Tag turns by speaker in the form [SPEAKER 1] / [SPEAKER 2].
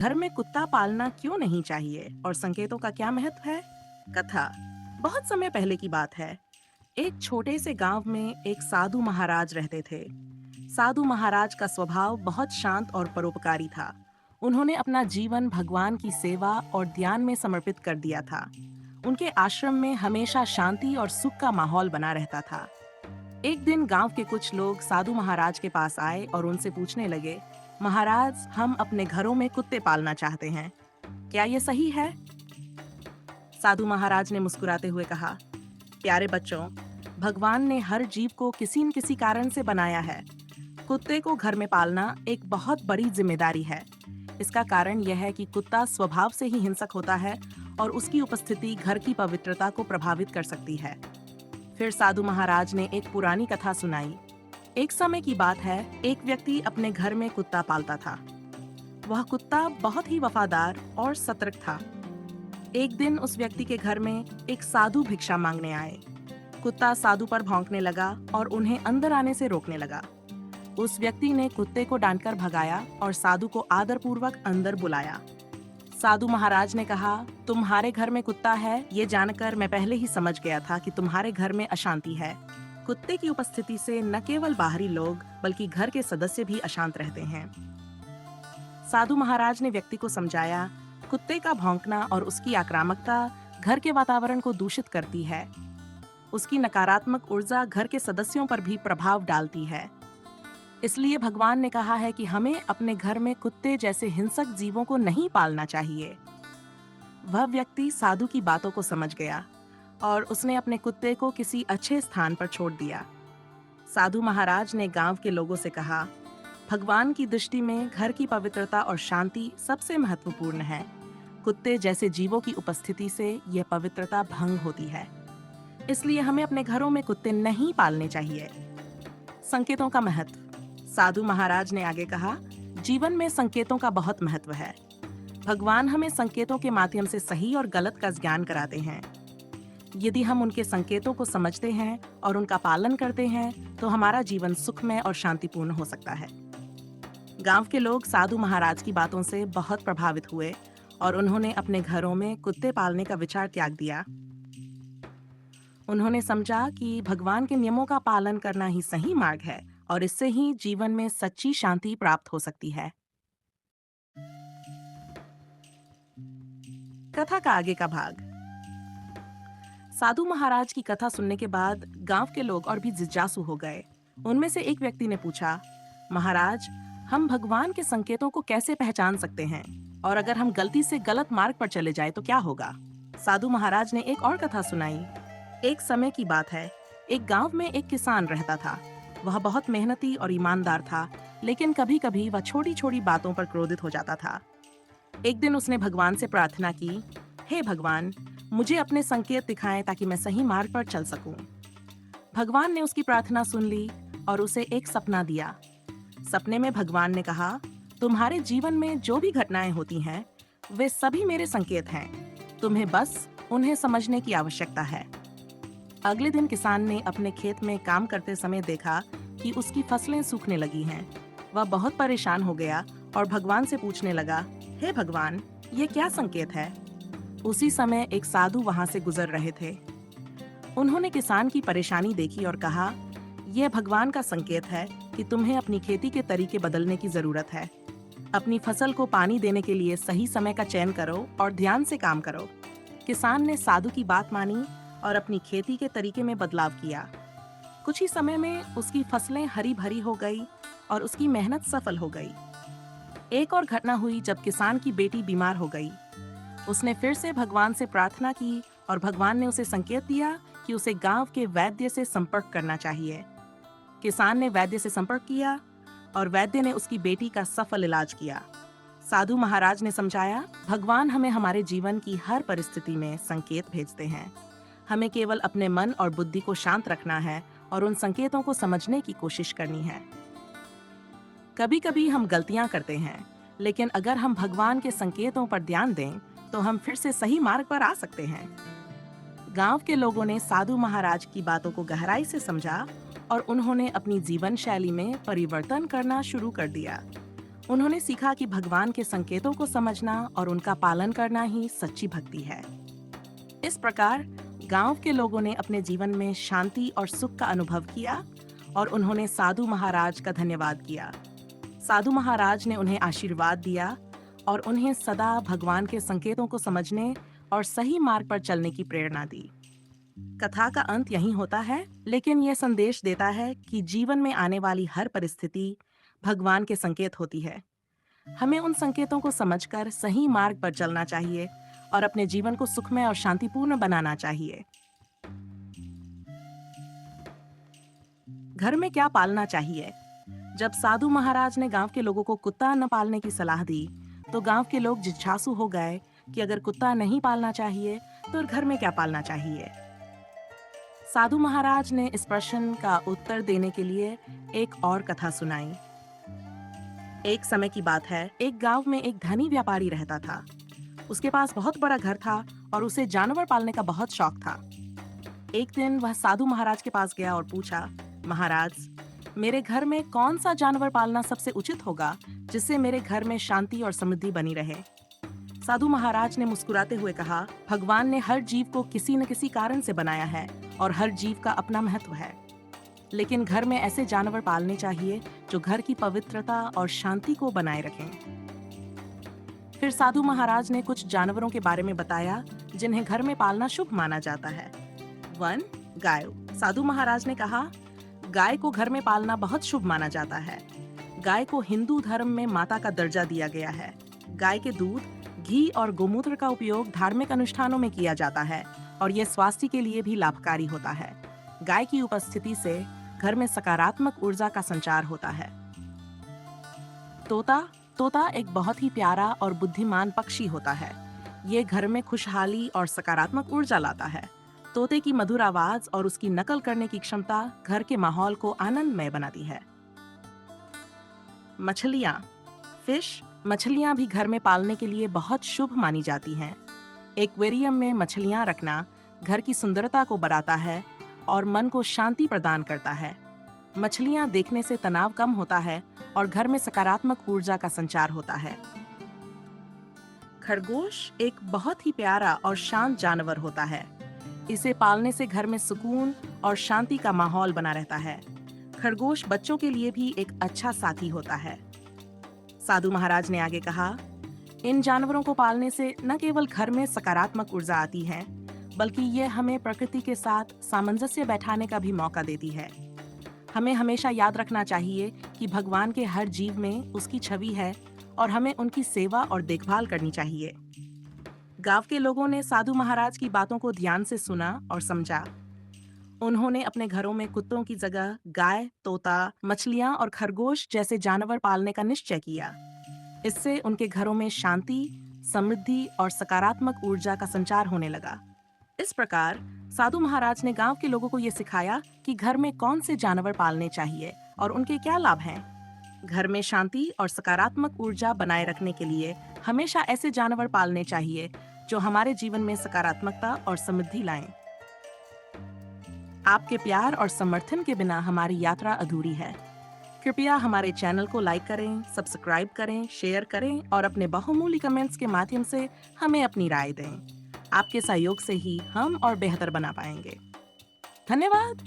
[SPEAKER 1] घर में कुत्ता पालना क्यों नहीं चाहिए और संकेतों का क्या महत्व है? कथा। बहुत समय पहले की बात है। एक छोटे से गांव में एक साधु महाराज रहते थे। साधु महाराज का स्वभाव बहुत शांत और परोपकारी था। उन्होंने अपना जीवन भगवान की सेवा और ध्यान में समर्पित कर दिया था। उनके आश्रम में हमेशा शांति और सुख का माहौल बना रहता था। एक दिन गांव के कुछ लोग साधु महाराज के पास आए और उनसे पूछने लगे, महाराज, हम अपने घरों में कुत्ते पालना चाहते हैं, क्या ये सही है? साधु महाराज ने मुस्कुराते हुए कहा, प्यारे बच्चों, भगवान ने हर जीव को किसी न किसी कारण से बनाया है। कुत्ते को घर में पालना एक बहुत बड़ी जिम्मेदारी है। इसका कारण यह है कि कुत्ता स्वभाव से ही हिंसक होता है और उसकी उपस्थिति घर की पवित्रता को प्रभावित कर सकती है। फिर साधु महाराज ने एक पुरानी कथा सुनाई। एक समय की बात है, एक व्यक्ति अपने घर में कुत्ता पालता था। वह कुत्ता बहुत ही वफादार और सतर्क था। एक दिन उस व्यक्ति के घर में एक साधु भिक्षा मांगने आए। कुत्ता साधु पर भौंकने लगा और उन्हें अंदर आने से रोकने लगा। उस व्यक्ति ने कुत्ते को डांटकर भगाया और साधु को आदरपूर्वक अंदर बुलाया। साधु महाराज ने कहा, तुम्हारे घर में कुत्ता है, ये जानकर मैं पहले ही समझ गया था कि तुम्हारे घर में अशांति है। कुत्ते की उपस्थिति से न केवल बाहरी लोग बल्कि घर के सदस्य भी अशांत रहते हैं। साधु महाराज ने व्यक्ति को समझाया, कुत्ते का भौंकना और उसकी आक्रामकता घर के वातावरण को दूषित करती है। उसकी नकारात्मक ऊर्जा घर के सदस्यों पर भी प्रभाव डालती है। इसलिए भगवान ने कहा है कि हमें अपने घर में कुत्ते जैसे हिंसक जीवों को नहीं पालना चाहिए। वह व्यक्ति साधु की बातों को समझ गया और उसने अपने कुत्ते को किसी अच्छे स्थान पर छोड़ दिया। साधु महाराज ने गांव के लोगों से कहा, भगवान की दृष्टि में घर की पवित्रता और शांति सबसे महत्वपूर्ण है। कुत्ते जैसे जीवों की उपस्थिति से यह पवित्रता भंग होती है। इसलिए हमें अपने घरों में कुत्ते नहीं पालने चाहिए। संकेतों का महत्व। साधु महाराज ने आगे कहा, जीवन में संकेतों का बहुत महत्व है। भगवान हमें संकेतों के माध्यम से सही और गलत का ज्ञान कराते हैं। यदि हम उनके संकेतों को समझते हैं और उनका पालन करते हैं तो हमारा जीवन सुखमय और शांतिपूर्ण हो सकता है। गांव के लोग साधु महाराज की बातों से बहुत प्रभावित हुए और उन्होंने अपने घरों में कुत्ते पालने का विचार त्याग दिया। उन्होंने समझा कि भगवान के नियमों का पालन करना ही सही मार्ग है और इससे ही जीवन में सच्ची शांति प्राप्त हो सकती है। कथा का आगे का भाग। साधु महाराज की कथा सुनने के बाद गांव के लोग और भी जिज्ञासु हो गए। उनमें से एक व्यक्ति ने पूछा, महाराज, हम भगवान के संकेतों को कैसे पहचान सकते हैं और अगर हम गलती से गलत मार्ग पर चले जाएं तो क्या होगा? साधु महाराज ने एक और कथा सुनाई। एक समय की बात है, एक गांव में एक किसान रहता था। वह बहुत मेहनती और ईमानदार था, लेकिन कभी-कभी वह छोटी-छोटी बातों पर क्रोधित हो जाता था। एक दिन उसने भगवान से प्रार्थना की, हे भगवान, मुझे अपने संकेत दिखाएं ताकि मैं सही मार्ग पर चल सकूं। भगवान ने उसकी प्रार्थना सुन ली और उसे एक सपना दिया। सपने में भगवान ने कहा, तुम्हारे जीवन में जो भी घटनाएं होती हैं, वे सभी मेरे संकेत हैं। तुम्हें बस उन्हें समझने की आवश्यकता है। अगले दिन किसान ने अपने खेत में काम करते समय देखा कि उसकी फसलें सूखने लगी हैं। वह बहुत परेशान हो गया और भगवान से पूछने लगा, हे भगवान, ये क्या संकेत है? उसी समय एक साधु वहां से गुजर रहे थे। उन्होंने किसान की परेशानी देखी और कहा, यह भगवान का संकेत है कि तुम्हें अपनी खेती के तरीके बदलने की जरूरत है। अपनी फसल को पानी देने के लिए सही समय का चयन करो और ध्यान से काम करो। किसान ने साधु की बात मानी और अपनी खेती के तरीके में बदलाव किया। कुछ ही समय में उसकी फसलें हरी भरी हो गई और उसकी मेहनत सफल हो गई। एक और घटना हुई जब किसान की बेटी बीमार हो गई। उसने फिर से भगवान से प्रार्थना की और भगवान ने उसे संकेत दिया कि उसे गांव के वैद्य से संपर्क करना चाहिए। किसान ने वैद्य से संपर्क किया और वैद्य ने उसकी बेटी का सफल इलाज किया। साधु महाराज ने समझाया, भगवान हमें हमारे जीवन की हर परिस्थिति में संकेत भेजते हैं। हमें केवल अपने मन और बुद्धि को शांत रखना है और उन संकेतों को समझने की कोशिश करनी है। कभी-कभी हम गलतियां करते हैं, लेकिन अगर हम भगवान के संकेतों पर ध्यान दें तो हम फिर से सही मार्ग पर आ सकते हैं। गांव के लोगों ने साधु महाराज की बातों को गहराई से समझा और उन्होंने अपनी जीवन शैली में परिवर्तन करना शुरू कर दिया। उन्होंने सीखा कि भगवान के संकेतों को समझना और उनका पालन करना ही सच्ची भक्ति है। इस प्रकार गांव के लोगों ने अपने जीवन में शांति और सुख का अनुभव किया और उन्होंने साधु महाराज का धन्यवाद किया। साधु महाराज ने उन्हें आशीर्वाद दिया और उन्हें सदा भगवान के संकेतों को समझने और सही मार्ग पर चलने की प्रेरणा दी। कथा का अंत यहीं होता है, लेकिन यह संदेश देता है कि जीवन में आने वाली हर परिस्थिति भगवान के संकेत होती है। हमें उन संकेतों को समझकर सही मार्ग पर चलना चाहिए और अपने जीवन को सुखमय और शांतिपूर्ण बनाना चाहिए। घर में क्या पालना चाहिए? जब साधु महाराज ने गांव के लोगों को कुत्ता न पालने की सलाह दी, तो गांव के लोग जिज्ञासु हो गए कि अगर कुत्ता नहीं पालना चाहिए तो घर में क्या पालना चाहिए। साधु महाराज ने इस प्रश्न का उत्तर देने के लिए एक और कथा सुनाई। एक समय की बात है, एक गांव में एक धनी व्यापारी रहता था। उसके पास बहुत बड़ा घर था और उसे जानवर पालने का बहुत शौक था। एक दिन वह साधु महाराज के पास गया और पूछा, महाराज, मेरे घर में कौन सा जानवर पालना सबसे उचित होगा जिससे मेरे घर में शांति और समृद्धि बनी रहे। साधु महाराज ने मुस्कुराते हुए कहा, भगवान ने हर जीव को किसी न किसी कारण से बनाया है और हर जीव का अपना महत्व है, लेकिन घर में ऐसे जानवर पालने चाहिए जो घर की पवित्रता और शांति को बनाए रखें। फिर साधु महाराज ने कुछ जानवरों के बारे में बताया जिन्हें घर में पालना शुभ माना जाता है। 1. गाय। साधु महाराज ने कहा, गाय को घर में पालना बहुत शुभ माना जाता है। गाय को हिंदू धर्म में माता का दर्जा दिया गया है। गाय के दूध, घी और गोमूत्र का उपयोग धार्मिक अनुष्ठानों में किया जाता है और यह स्वास्थ्य के लिए भी लाभकारी होता है। गाय की उपस्थिति से घर में सकारात्मक ऊर्जा का संचार होता है। तोता एक बहुत ही प्यारा और बुद्धिमान पक्षी होता है। ये घर में खुशहाली और सकारात्मक ऊर्जा लाता है। तोते की मधुर आवाज और उसकी नकल करने की क्षमता घर के माहौल को आनंदमय बनाती है। मछलियाँ। मछलियाँ भी घर में पालने के लिए बहुत शुभ मानी जाती हैं। एक्वेरियम में मछलियाँ रखना घर की सुंदरता को बढ़ाता है और मन को शांति प्रदान करता है। मछलियाँ देखने से तनाव कम होता है और घर में सकारात्मक ऊर्जा का संचार होता है। खरगोश एक बहुत ही प्यारा और शांत जानवर होता है। इसे पालने से घर में सुकून और शांति का माहौल बना रहता है। खरगोश बच्चों के लिए भी एक अच्छा साथी होता है। साधु महाराज ने आगे कहा, इन जानवरों को पालने से न केवल घर में सकारात्मक ऊर्जा आती है, बल्कि ये हमें प्रकृति के साथ सामंजस्य बैठाने का भी मौका देती है। हमें हमेशा याद रखना चाहिए कि भगवान के हर जीव में उसकी छवि है और हमें उनकी सेवा और देखभाल करनी चाहिए। गांव के लोगों ने साधु महाराज की बातों को ध्यान से सुना और समझा। उन्होंने अपने घरों में कुत्तों की जगह गाय, तोता, मछलियां और खरगोश जैसे जानवर पालने का निश्चय किया। इससे उनके घरों में शांति, समृद्धि और सकारात्मक ऊर्जा का संचार होने लगा। इस प्रकार साधु महाराज ने गांव के लोगों को ये सिखाया कि घर में कौन से जानवर पालने चाहिए और उनके क्या लाभ हैं। घर में शांति और सकारात्मक ऊर्जा बनाए रखने के लिए हमेशा ऐसे जानवर पालने चाहिए जो हमारे जीवन में सकारात्मकता और समृद्धि लाएं। आपके प्यार और समर्थन के बिना हमारी यात्रा अधूरी है। कृपया हमारे चैनल को लाइक करें, सब्सक्राइब करें, शेयर करें और अपने बहुमूल्य कमेंट्स के माध्यम से हमें अपनी राय दें। आपके सहयोग से ही हम और बेहतर बना पाएंगे। धन्यवाद।